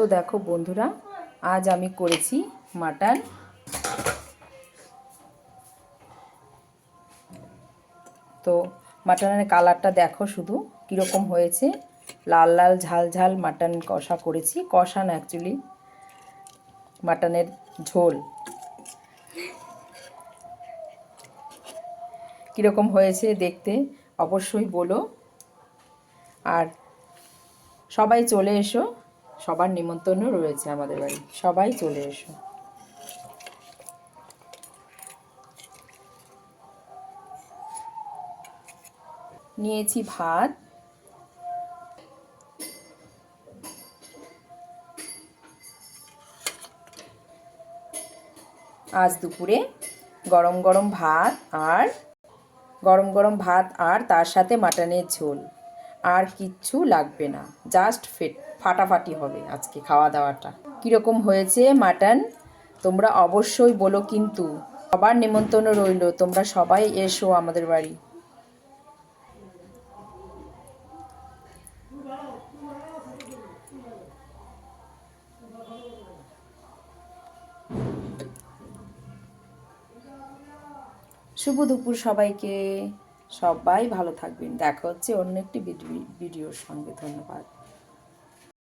তো দেখো বন্ধুরা, আজ আমি করেছি মাটন। তো মাটনের কালারটা দেখো শুধু কীরকম হয়েছে। লাল লাল ঝাল ঝাল মাটন কষা করেছি, কষা না অ্যাকচুয়ালি মাটনের ঝোল। কীরকম হয়েছে দেখতে অবশ্যই বলো। আর সবাই চলে এসো, সবার নিমন্ত্রণ রয়েছে আমাদের বাড়ি, সবাই চলে এসো। নিয়েছি ভাত, আজ দুপুরে গরম গরম ভাত আর তার সাথে মাটনের ঝোল। আর কিচ্ছু লাগবে না, জাস্ট ফাটাফাটি হবে আজকে খাওয়া দাওয়াটা। কীরকম হয়েছে মাটন তোমরা অবশ্যই বলো কিন্তু। সবার নিমন্ত্রণ রইল, তোমরা সবাই এসো আমাদের বাড়ি। শুভ দুপুর সবাইকে, সবাই ভালো থাকবেন। দেখা হচ্ছে অন্য একটি ভিডিওর সঙ্গে। ধন্যবাদ।